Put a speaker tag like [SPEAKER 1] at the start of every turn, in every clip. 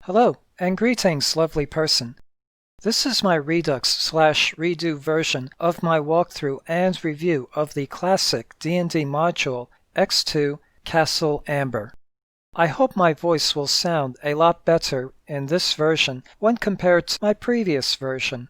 [SPEAKER 1] Hello, and greetings, lovely person. This is my Redux/redo version of my walkthrough and review of the classic D&D module X2 Castle Amber. I hope my voice will sound a lot better in this version when compared to my previous version.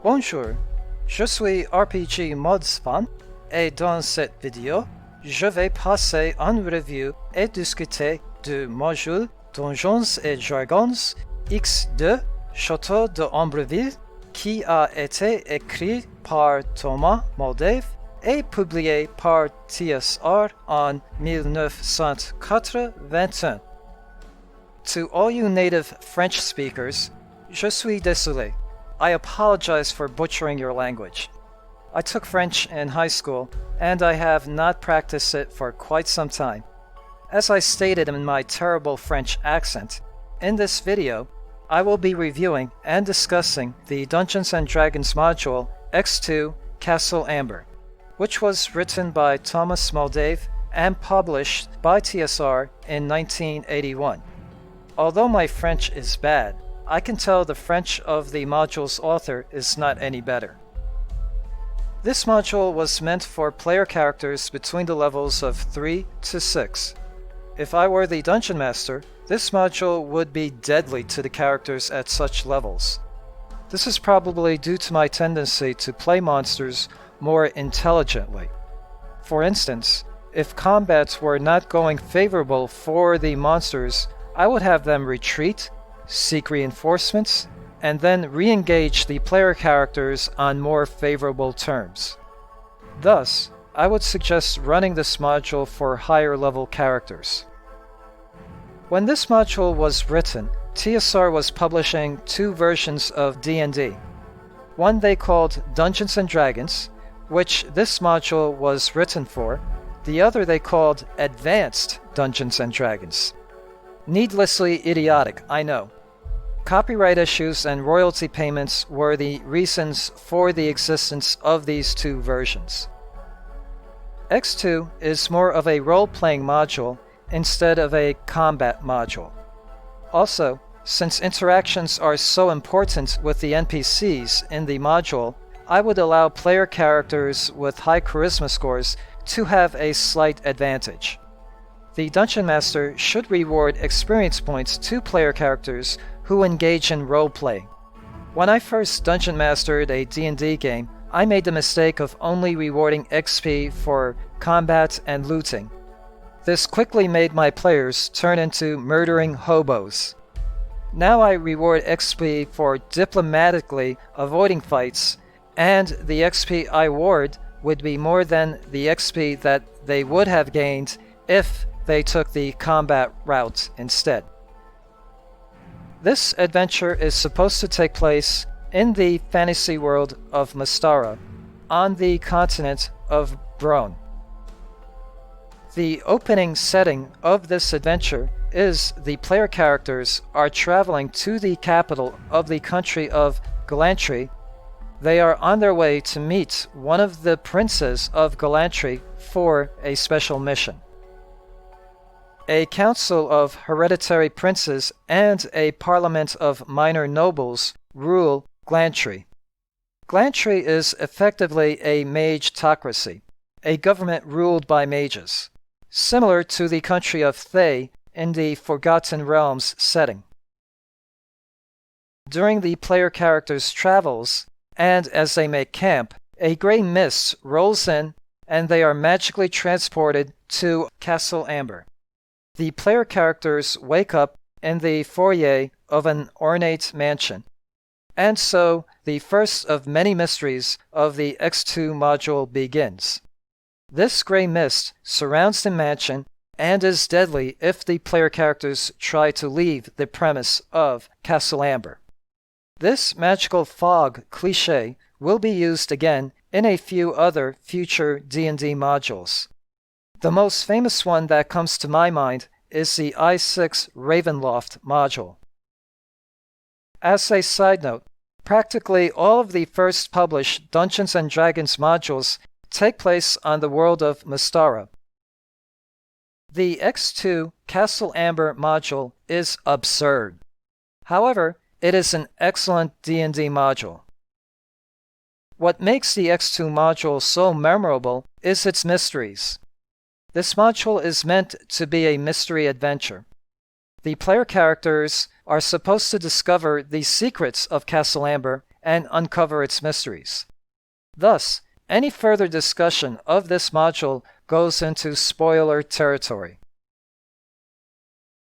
[SPEAKER 1] Bonjour, je suis RPGmodsFan et dans cette vidéo, je vais passer en revue et discuter du module Donjons et Dragons X2 Chateau de Ambreville qui a été écrit par Thomas Moldvay et publié par TSR en 1981. To all you native French speakers, je suis désolé. I apologize for butchering your language. I took French in high school, and I have not practiced it for quite some time. As I stated in my terrible French accent, in this video, I will be reviewing and discussing the Dungeons & Dragons module X2 Castle Amber, which was written by Thomas Moldvay and published by TSR in 1981. Although my French is bad, I can tell the French of the module's author is not any better. This module was meant for player characters between the levels of 3 to 6. If I were the Dungeon Master, this module would be deadly to the characters at such levels. This is probably due to my tendency to play monsters more intelligently. For instance, if combat were not going favorable for the monsters, I would have them retreat, seek reinforcements, and then re-engage the player characters on more favorable terms. Thus, I would suggest running this module for higher level characters. When this module was written, TSR was publishing two versions of D&D. One they called Dungeons & Dragons, which this module was written for. The other they called Advanced Dungeons & Dragons. Needlessly idiotic, I know. Copyright issues and royalty payments were the reasons for the existence of these two versions. X2 is more of a role-playing module instead of a combat module. Also, since interactions are so important with the NPCs in the module, I would allow player characters with high charisma scores to have a slight advantage. The Dungeon Master should reward experience points to player characters who engage in role-playing. When I first Dungeon Mastered a D&D game, I made the mistake of only rewarding XP for combat and looting. This quickly made my players turn into murdering hobos. Now I reward XP for diplomatically avoiding fights, and the XP I award would be more than the XP that they would have gained if they took the combat route instead. This adventure is supposed to take place in the fantasy world of Mystara, on the continent of Brone. The opening setting of this adventure is the player characters are traveling to the capital of the country of Galantry. They are on their way to meet one of the princes of Galantry for a special mission. A council of hereditary princes and a parliament of minor nobles rule Galantry. Galantry is effectively a magetocracy, a government ruled by mages, similar to the country of Thay in the Forgotten Realms setting. During the player characters' travels, and as they make camp, a gray mist rolls in and they are magically transported to Castle Amber. The player characters wake up in the foyer of an ornate mansion. And so, the first of many mysteries of the X2 module begins. This gray mist surrounds the mansion and is deadly if the player characters try to leave the premise of Castle Amber. This magical fog cliché will be used again in a few other future D&D modules. The most famous one that comes to my mind is the I6 Ravenloft module. As a side note, practically all of the first published Dungeons & Dragons modules take place on the world of Mystara. The X2 Castle Amber module is absurd. However, it is an excellent D&D module. What makes the X2 module so memorable is its mysteries. This module is meant to be a mystery adventure. The player characters are supposed to discover the secrets of Castle Amber and uncover its mysteries. Thus, any further discussion of this module goes into spoiler territory.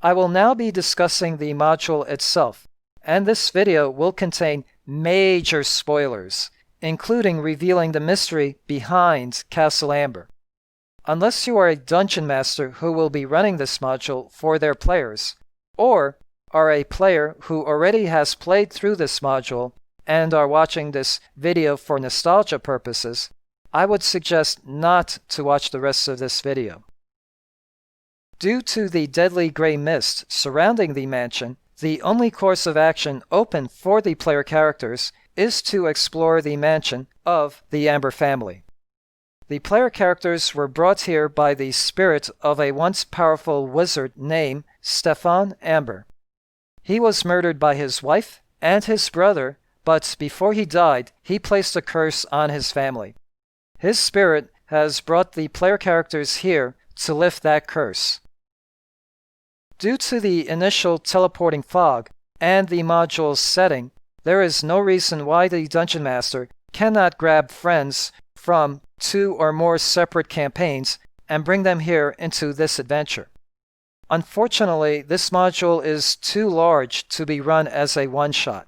[SPEAKER 1] I will now be discussing the module itself, and this video will contain major spoilers, including revealing the mystery behind Castle Amber. Unless you are a dungeon master who will be running this module for their players, or are a player who already has played through this module and are watching this video for nostalgia purposes, I would suggest not to watch the rest of this video. Due to the deadly gray mist surrounding the mansion, the only course of action open for the player characters is to explore the mansion of the Amber family. The player characters were brought here by the spirit of a once powerful wizard named Stefan Amber. He was murdered by his wife and his brother, but before he died, he placed a curse on his family. His spirit has brought the player characters here to lift that curse. Due to the initial teleporting fog and the module's setting, there is no reason why the Dungeon Master cannot grab friends from 2 or more separate campaigns and bring them here into this adventure. Unfortunately, this module is too large to be run as a one-shot.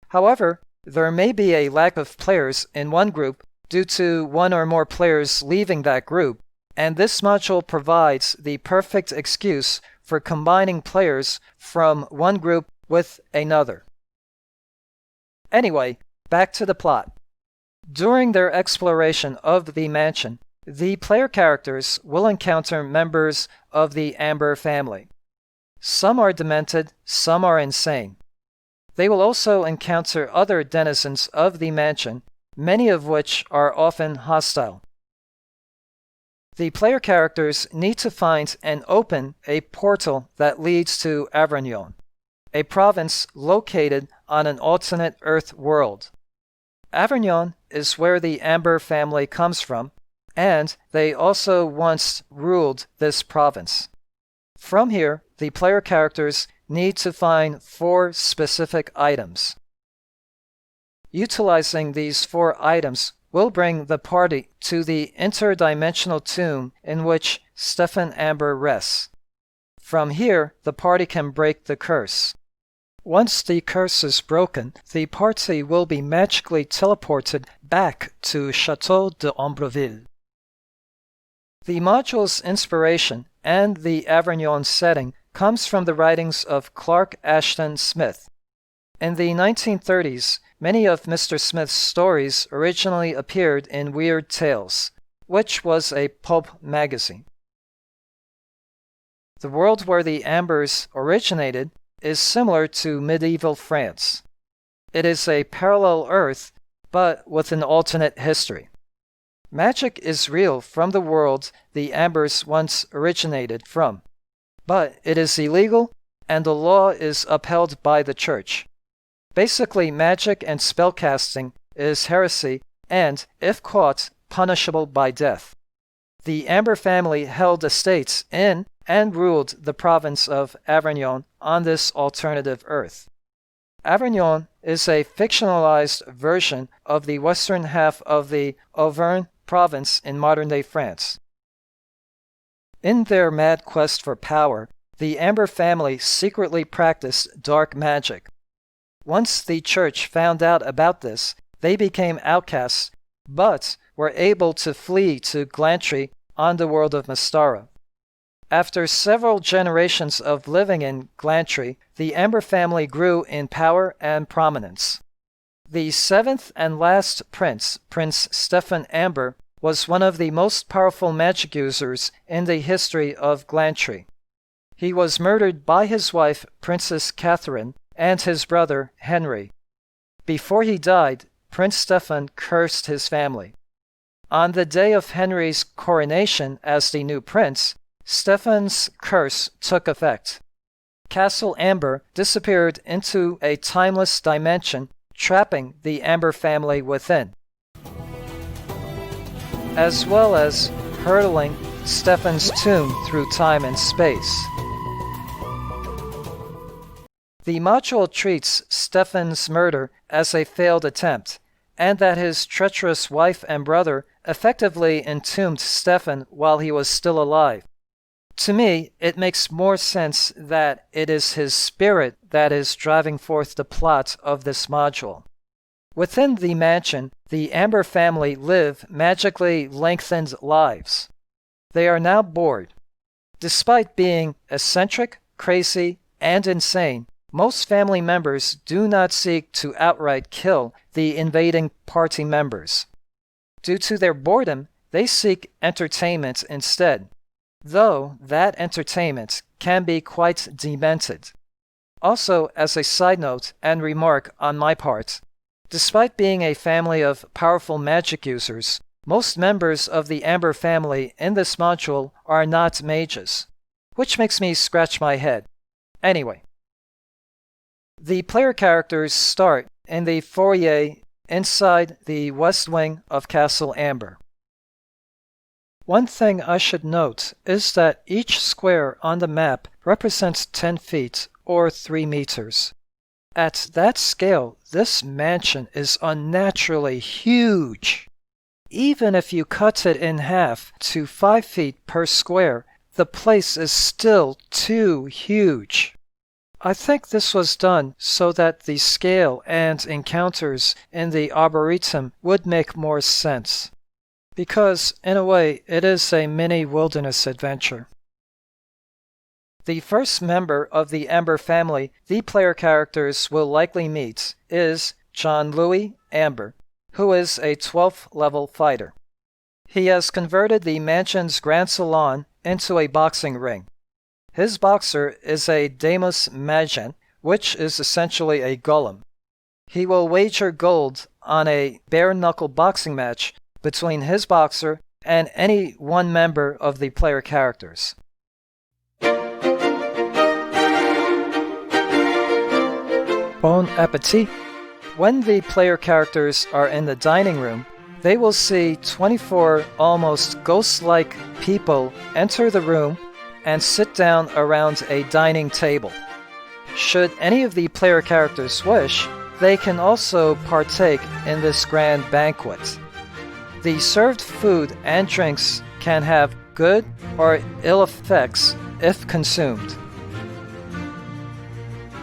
[SPEAKER 1] However, there may be a lack of players in one group due to 1 or more players leaving that group, and this module provides the perfect excuse for combining players from one group with another. Anyway, back to the plot. During their exploration of the mansion, the player characters will encounter members of the Amber family. Some are demented, some are insane. They will also encounter other denizens of the mansion, many of which are often hostile. The player characters need to find and open a portal that leads to Avignon, a province located on an alternate Earth world. Avignon is where the Amber family comes from, and they also once ruled this province. From here, the player characters need to find 4 specific items. Utilizing these 4 items will bring the party to the interdimensional tomb in which Stefan Amber rests. From here, the party can break the curse. Once the curse is broken, the party will be magically teleported back to Chateau de Ambreville. The module's inspiration and the Avignon setting comes from the writings of Clark Ashton Smith. In the 1930s, many of Mr. Smith's stories originally appeared in Weird Tales, which was a pulp magazine. The world where the Ambers originated is similar to medieval France. It is a parallel Earth, but with an alternate history. Magic is real from the world the Ambers once originated from, but it is illegal and the law is upheld by the Church. Basically, magic and spellcasting is heresy and, if caught, punishable by death. The Amber family held estates in and ruled the province of Avignon on this alternative Earth. Avignon is a fictionalized version of the western half of the Auvergne province in modern-day France. In their mad quest for power, the Amber family secretly practiced dark magic. Once the Church found out about this, they became outcasts, but were able to flee to Glantry on the world of Mystara. After several generations of living in Glantry, the Amber family grew in power and prominence. The 7th and last prince, Prince Stefan Amber, was one of the most powerful magic users in the history of Glantry. He was murdered by his wife, Princess Catherine, and his brother, Henry. Before he died, Prince Stefan cursed his family. On the day of Henry's coronation as the new prince, Stefan's curse took effect. Castle Amber disappeared into a timeless dimension, trapping the Amber family within, as well as hurtling Stefan's tomb through time and space. The module treats Stefan's murder as a failed attempt, and that his treacherous wife and brother effectively entombed Stefan while he was still alive. To me, it makes more sense that it is his spirit that is driving forth the plot of this module. Within the mansion, the Amber family live magically lengthened lives. They are now bored. Despite being eccentric, crazy, and insane, most family members do not seek to outright kill the invading party members. Due to their boredom, they seek entertainment instead, though that entertainment can be quite demented. Also, as a side note and remark on my part, despite being a family of powerful magic users, most members of the Amber family in this module are not mages, which makes me scratch my head. Anyway, the player characters start in the foyer inside the west wing of Castle Amber. One thing I should note is that each square on the map represents 10 feet or 3 meters. At that scale, this mansion is unnaturally huge. Even if you cut it in half to 5 feet per square, the place is still too huge. I think this was done so that the scale and encounters in the Arboretum would make more sense, because in a way it is a mini wilderness adventure. The first member of the Amber family the player characters will likely meet is John Louis Amber, who is a 12th level fighter. He has converted the mansion's grand salon into a boxing ring. His boxer is a Damus Majan, which is essentially a golem. He will wager gold on a bare-knuckle boxing match between his boxer and any one member of the player characters. Bon appetit! When the player characters are in the dining room, they will see 24 almost ghost-like people enter the room and sit down around a dining table. Should any of the player characters wish, they can also partake in this grand banquet. The served food and drinks can have good or ill effects if consumed.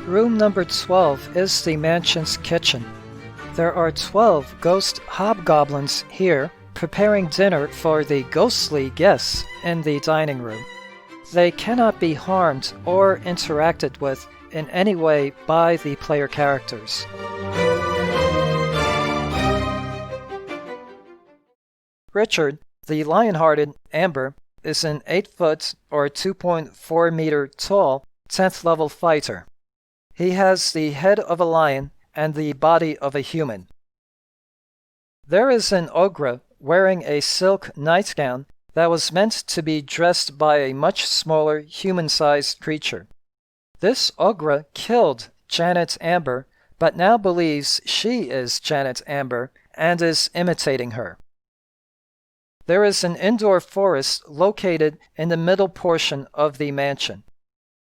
[SPEAKER 1] Room number 12 is the mansion's kitchen. There are 12 ghost hobgoblins here preparing dinner for the ghostly guests in the dining room. They cannot be harmed or interacted with in any way by the player characters. Richard, the lion-hearted Amber, is an 8-foot or 2.4 meter tall 10th level fighter. He has the head of a lion and the body of a human. There is an ogre wearing a silk nightgown that was meant to be dressed by a much smaller human-sized creature. This ogre killed Janet Amber, but now believes she is Janet Amber and is imitating her. There is an indoor forest located in the middle portion of the mansion.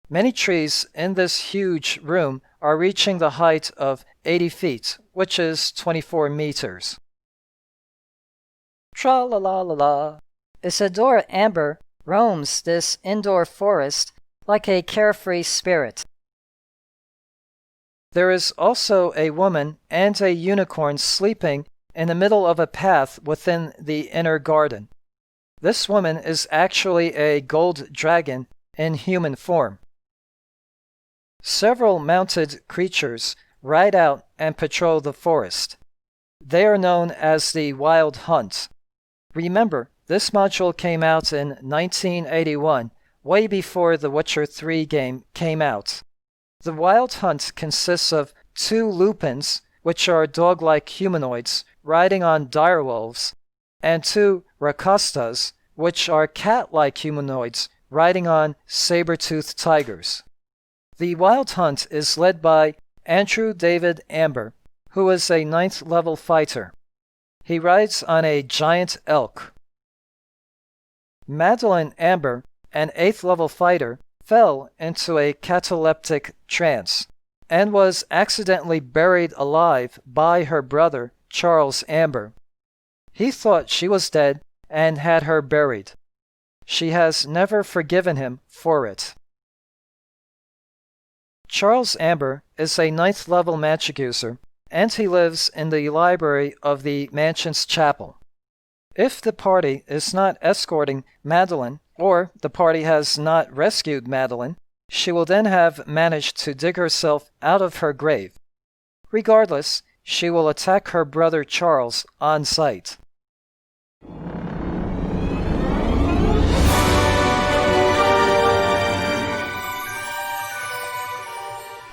[SPEAKER 1] Many trees in this huge room are reaching the height of 80 feet, which is 24 meters. Tra-la-la-la-la. Isadora Amber roams this indoor forest like a carefree spirit. There is also a woman and a unicorn sleeping in the middle of a path within the inner garden. This woman is actually a gold dragon in human form. Several mounted creatures ride out and patrol the forest. They are known as the Wild Hunt. Remember, this module came out in 1981, way before the Witcher 3 game came out. The Wild Hunt consists of 2 lupins, which are dog-like humanoids, riding on direwolves, and 2 rakastas, which are cat-like humanoids, riding on saber-toothed tigers. The Wild Hunt is led by Andrew David Amber, who is a 9th level fighter. He rides on a giant elk. Madeline Amber, an 8th level fighter, fell into a cataleptic trance and was accidentally buried alive by her brother, Charles Amber. He thought she was dead and had her buried. She has never forgiven him for it. Charles Amber is a 9th level magic user, and he lives in the library of the mansion's chapel. If the party is not escorting Madeline, or the party has not rescued Madeline, she will then have managed to dig herself out of her grave. Regardless, she will attack her brother Charles on sight.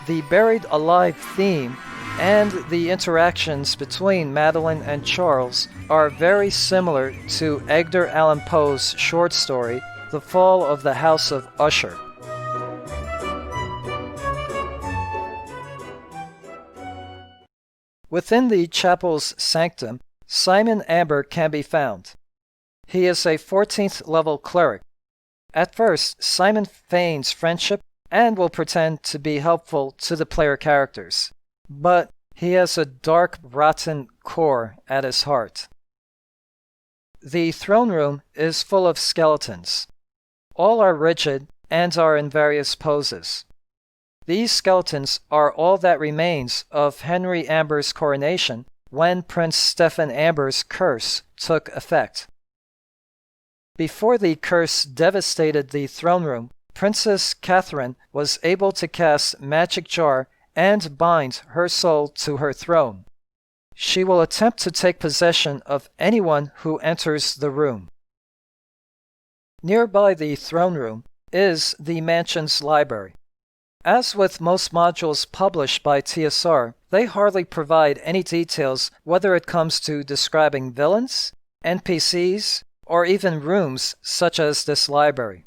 [SPEAKER 1] The buried alive theme and the interactions between Madeline and Charles are very similar to Edgar Allan Poe's short story, The Fall of the House of Usher. Within the chapel's sanctum, Simon Amber can be found. He is a 14th level cleric. At first, Simon feigns friendship and will pretend to be helpful to the player characters, but he has a dark, rotten core at his heart. The throne room is full of skeletons. All are rigid and are in various poses. These skeletons are all that remains of Henry Amber's coronation when Prince Stephen Amber's curse took effect. Before the curse devastated the throne room, Princess Catherine was able to cast Magic Jar and bind her soul to her throne. She will attempt to take possession of anyone who enters the room. Nearby the throne room is the mansion's library. As with most modules published by TSR, they hardly provide any details whether it comes to describing villains, NPCs, or even rooms such as this library.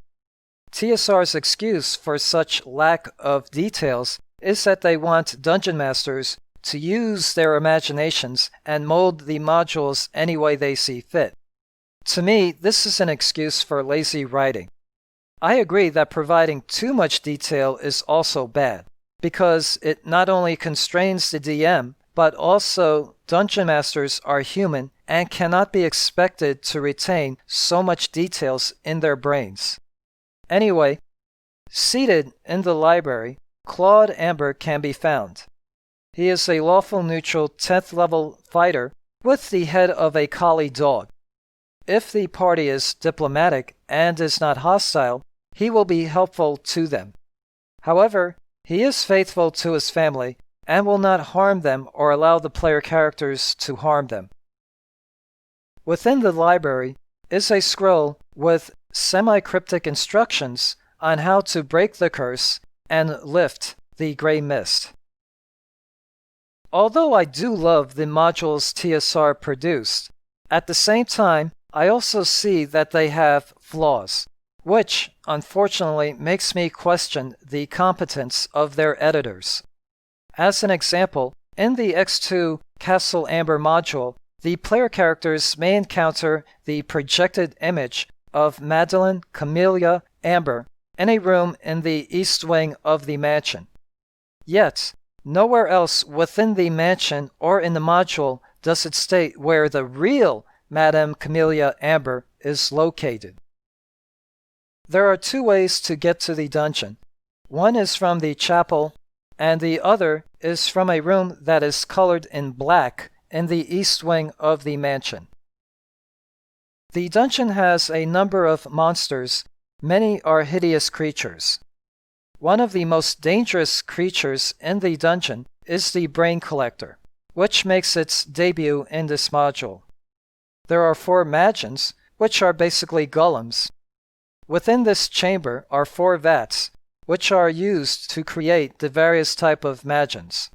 [SPEAKER 1] TSR's excuse for such lack of details is that they want dungeon masters to use their imaginations and mold the modules any way they see fit. To me, this is an excuse for lazy writing. I agree that providing too much detail is also bad, because it not only constrains the DM, but also dungeon masters are human and cannot be expected to retain so much details in their brains. Anyway, seated in the library, Claude Amber can be found. He is a lawful neutral 10th level fighter with the head of a collie dog. If the party is diplomatic and is not hostile, he will be helpful to them. However, he is faithful to his family and will not harm them or allow the player characters to harm them. Within the library is a scroll with semi-cryptic instructions on how to break the curse and lift the gray mist. Although I do love the modules TSR produced, at the same time, I also see that they have flaws, which unfortunately makes me question the competence of their editors. As an example, in the X2 Castle Amber module, the player characters may encounter the projected image of Madeline Camellia Amber in a room in the east wing of the mansion. Yet, nowhere else within the mansion or in the module does it state where the real Madame Camellia Amber is located. There are 2 ways to get to the dungeon. One is from the chapel, and the other is from a room that is colored in black in the east wing of the mansion. The dungeon has a number of monsters. Many are hideous creatures. One of the most dangerous creatures in the dungeon is the Brain Collector, which makes its debut in this module. There are 4 Magians, which are basically golems. Within this chamber are 4 vats, which are used to create the various type of magians.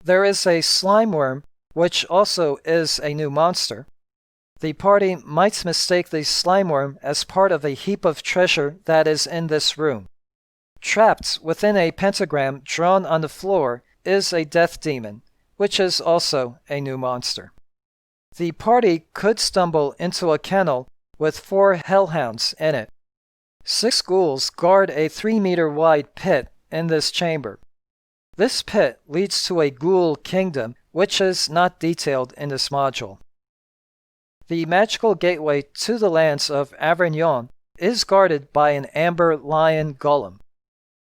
[SPEAKER 1] There is a slime worm, which also is a new monster. The party might mistake the slime worm as part of a heap of treasure that is in this room. Trapped within a pentagram drawn on the floor is a death demon, which is also a new monster. The party could stumble into a kennel with 4 hellhounds in it. 6 ghouls guard a 3-meter wide pit in this chamber. This pit leads to a ghoul kingdom, which is not detailed in this module. The magical gateway to the lands of Avignon is guarded by an amber lion golem.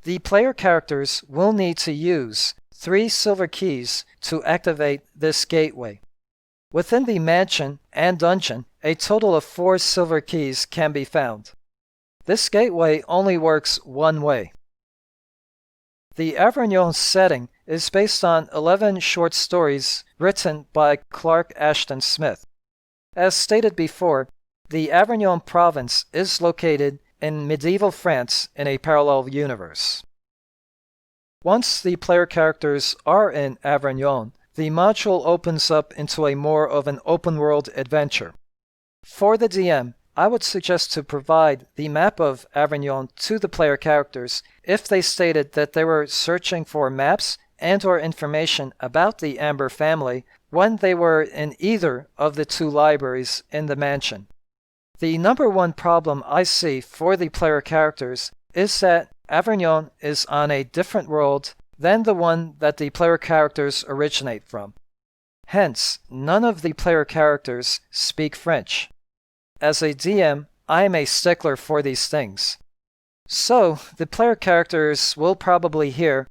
[SPEAKER 1] The player characters will need to use 3 silver keys to activate this gateway. Within the mansion and dungeon, a total of 4 silver keys can be found. This gateway only works one way. The Avignon setting is based on 11 short stories written by Clark Ashton Smith. As stated before, the Avignon province is located in medieval France in a parallel universe. Once the player characters are in Avignon, the module opens up into a more of an open-world adventure. For the DM, I would suggest to provide the map of Avignon to the player characters if they stated that they were searching for maps and/or information about the Amber family when they were in either of the 2 libraries in the mansion. The number one problem I see for the player characters is that Avignon is on a different world than the one that the player characters originate from. Hence, none of the player characters speak French. As a DM, I am a stickler for these things. So, the player characters will probably hear,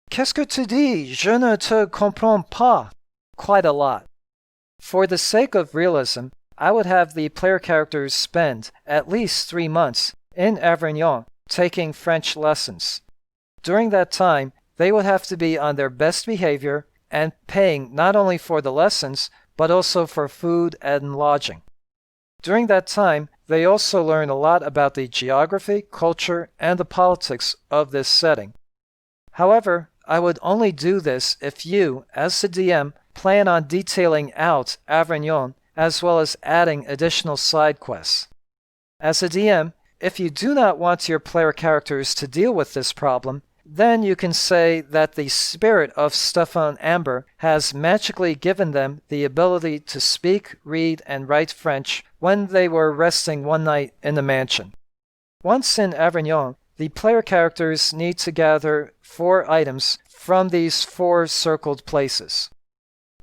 [SPEAKER 1] "Qu'est-ce que tu dis? Je ne te comprends pas," quite a lot. For the sake of realism, I would have the player characters spend at least 3 months in Avignon taking French lessons. During that time, they would have to be on their best behavior and paying not only for the lessons, but also for food and lodging. During that time, they also learn a lot about the geography, culture, and the politics of this setting. However, I would only do this if you, as the DM, plan on detailing out Avignon as well as adding additional side quests. As a DM, if you do not want your player characters to deal with this problem, then you can say that the spirit of Stefan Amber has magically given them the ability to speak, read, and write French when they were resting one night in the mansion. Once in Avignon, the player characters need to gather 4 items from these 4 circled places.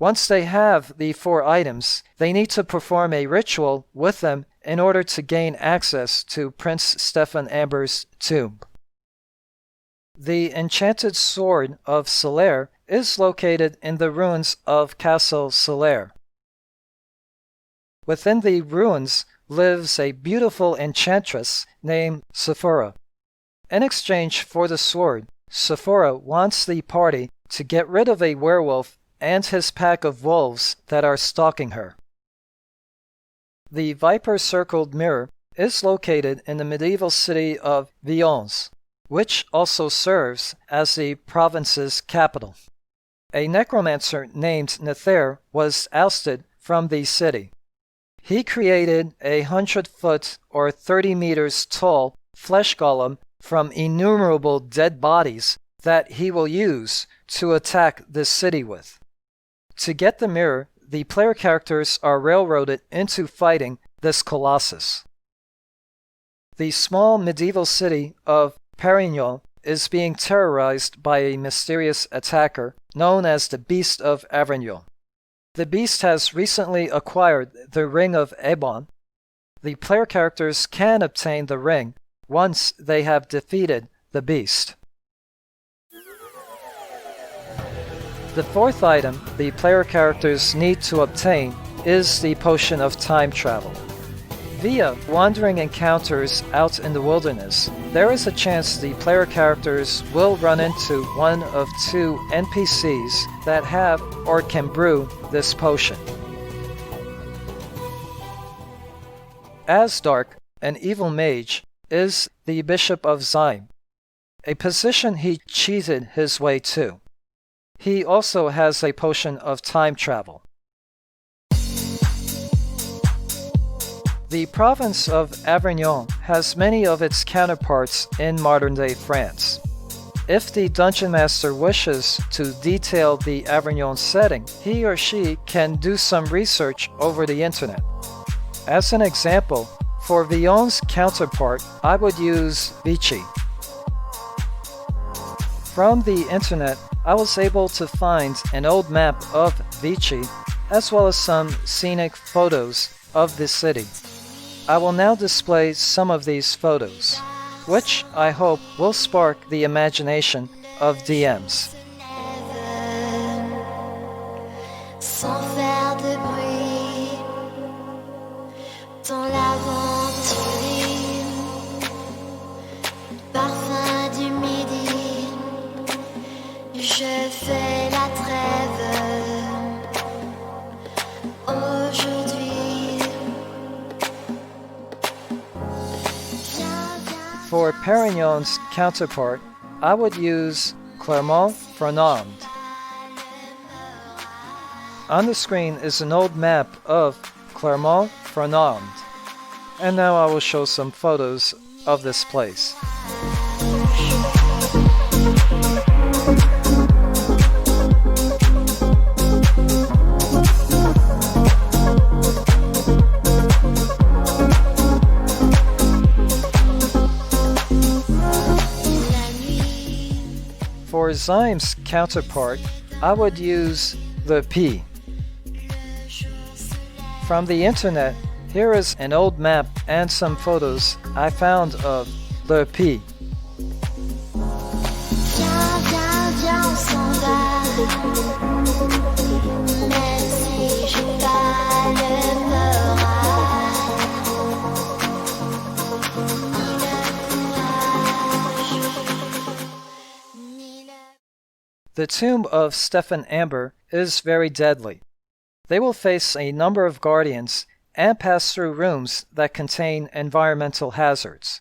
[SPEAKER 1] Once they have the 4 items, they need to perform a ritual with them in order to gain access to Prince Stefan Amber's tomb. The enchanted sword of Solaire is located in the ruins of Castle Solaire. Within the ruins lives a beautiful enchantress named Sephora. In exchange for the sword, Sephora wants the party to get rid of a werewolf and his pack of wolves that are stalking her. The viper-circled mirror is located in the medieval city of Vions, which also serves as the province's capital. A necromancer named Nether was ousted from the city. He created a 100-foot or 30 meters tall flesh golem from innumerable dead bodies that he will use to attack the city with. To get the mirror, the player characters are railroaded into fighting this colossus. The small medieval city of Perignon is being terrorized by a mysterious attacker known as the Beast of Avignon. The Beast has recently acquired the Ring of Ebon. The player characters can obtain the ring once they have defeated the Beast. The 4th item the player characters need to obtain is the Potion of Time Travel. Via wandering encounters out in the wilderness, there is a chance the player characters will run into one of 2 NPCs that have or can brew this potion. Asdark, an evil mage, is the Bishop of Zyme, a position he cheated his way to. He also has a potion of time travel. The province of Avignon has many of its counterparts in modern-day France. If the Dungeon Master wishes to detail the Avignon setting, he or she can do some research over the internet. As an example, for Villon's counterpart, I would use Vichy. From the internet, I was able to find an old map of Vichy, as well as some scenic photos of the city. I will now display some of these photos, which I hope will spark the imagination of DMs.
[SPEAKER 2] Sans faire de bruit, dans l'aventure, parfum du midi, je fais la trêve. Aujourd'hui,
[SPEAKER 1] For Perignon's counterpart, I would use Clermont-Ferrand. On the screen is an old map of Clermont-Ferrand, and now I will show some photos of this place. For Zyme's counterpart, I would use the P. From the internet, here is an old map and some photos I found of Le P. The tomb of Stefan Amber is very deadly. They will face a number of guardians and pass through rooms that contain environmental hazards.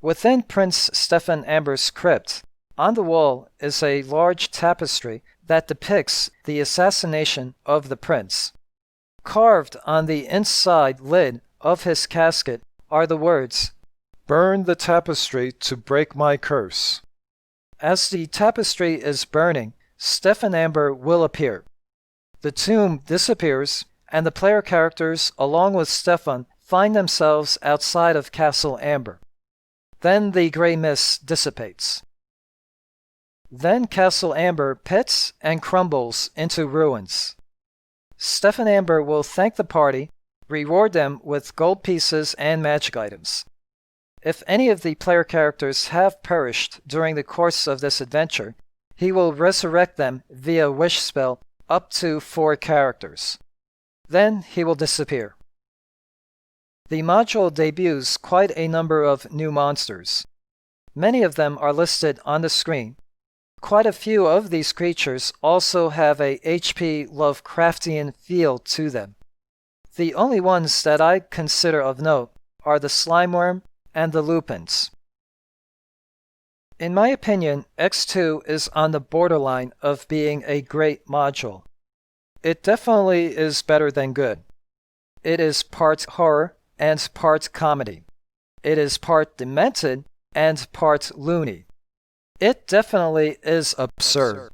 [SPEAKER 1] Within Prince Stefan Amber's crypt, on the wall is a large tapestry that depicts the assassination of the prince. Carved on the inside lid of his casket are the words, "Burn the tapestry to break my curse." As the tapestry is burning, Stefan Amber will appear. The tomb disappears, and the player characters, along with Stefan, find themselves outside of Castle Amber. Then the gray mist dissipates. Then Castle Amber pits and crumbles into ruins. Stefan Amber will thank the party, reward them with gold pieces and magic items. If any of the player characters have perished during the course of this adventure, he will resurrect them via wish spell up to 4 characters. Then he will disappear. The module debuts quite a number of new monsters. Many of them are listed on the screen. Quite a few of these creatures also have a H.P. Lovecraftian feel to them. The only ones that I consider of note are the Slimeworm and the Lupins. In my opinion, X2 is on the borderline of being a great module. It definitely is better than good. It is part horror and part comedy. It is part demented and part loony. It definitely is absurd.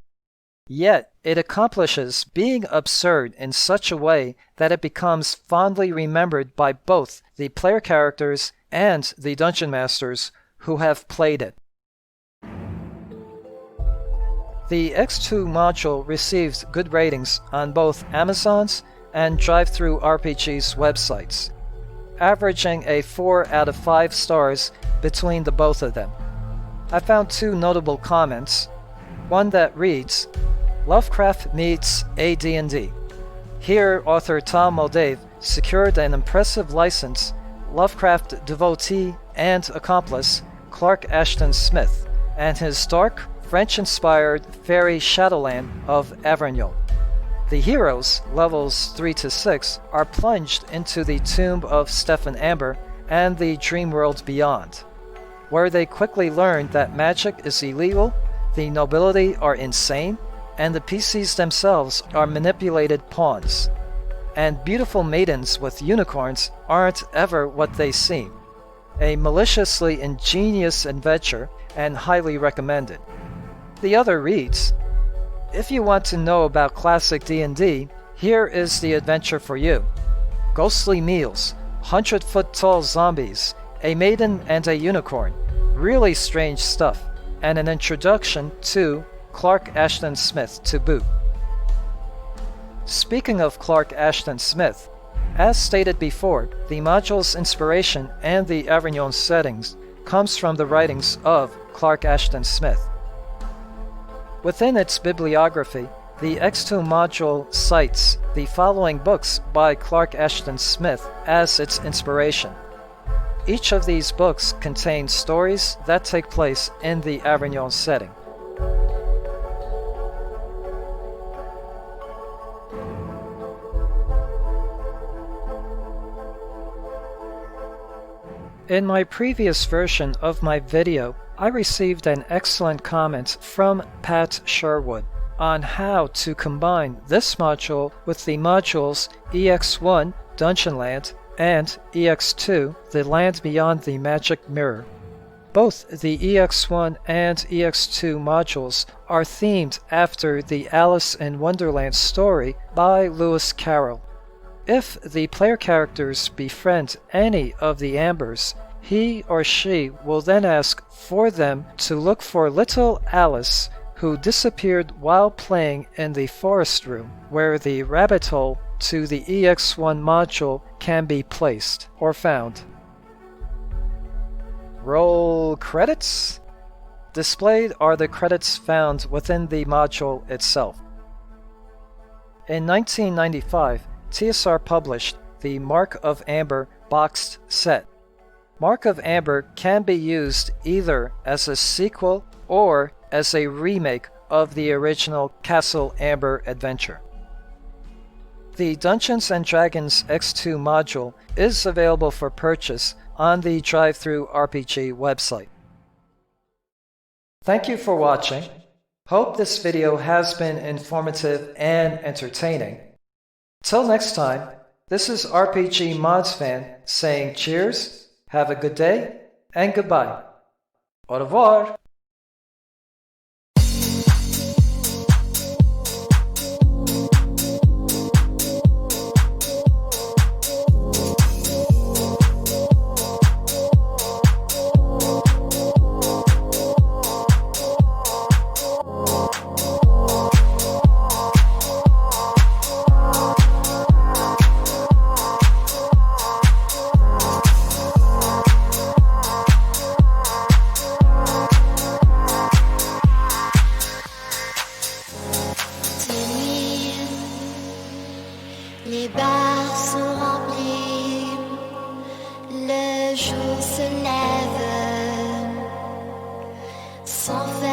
[SPEAKER 1] Yet, it accomplishes being absurd in such a way that it becomes fondly remembered by both the player characters and the dungeon masters who have played it. The X2 module received good ratings on both Amazon's and DriveThruRPG's websites, averaging a 4 out of 5 stars between the both of them. I found 2 notable comments. One that reads, "Lovecraft meets AD&D. Here, author Tom Moldvay secured an impressive license, Lovecraft devotee and accomplice Clark Ashton Smith, and his dark, French-inspired fairy Shadowland of Avignon. The heroes, levels 3 to 6, are plunged into the tomb of Stefan Amber and the dream world beyond, where they quickly learn that magic is illegal, the nobility are insane, and the PCs themselves are manipulated pawns. And beautiful maidens with unicorns aren't ever what they seem. A maliciously ingenious adventure and highly recommended. The other reads, if you want to know about classic D&D, here is the adventure for you. Ghostly meals, 100-foot-tall zombies, a maiden and a unicorn, really strange stuff, and an introduction to Clark Ashton Smith to boot. Speaking of Clark Ashton Smith, as stated before, the module's inspiration and the Avignon settings comes from the writings of Clark Ashton Smith. Within its bibliography, the X2 module cites the following books by Clark Ashton Smith as its inspiration. Each of these books contains stories that take place in the Avignon setting. In my previous version of my video, I received an excellent comment from Pat Sherwood on how to combine this module with the modules EX1 Dungeonland and EX2 The Land Beyond the Magic Mirror. Both the EX1 and EX2 modules are themed after the Alice in Wonderland story by Lewis Carroll. If the player characters befriend any of the Ambers, he or she will then ask for them to look for little Alice, who disappeared while playing in the forest room, where the rabbit hole to the EX1 module can be placed or found. Roll credits? Displayed are the credits found within the module itself. In 1995, TSR published the Mark of Amber boxed set. Mark of Amber can be used either as a sequel or as a remake of the original Castle Amber adventure. The Dungeons & Dragons X2 module is available for purchase on the Drive-Thru RPG website. Thank you for watching. Hope this video has been informative and entertaining. Till next time, this is RPGmodsFan saying cheers, have a good day, and goodbye. Au revoir!
[SPEAKER 2] Les bars sont remplis, le jour se lève, sans faire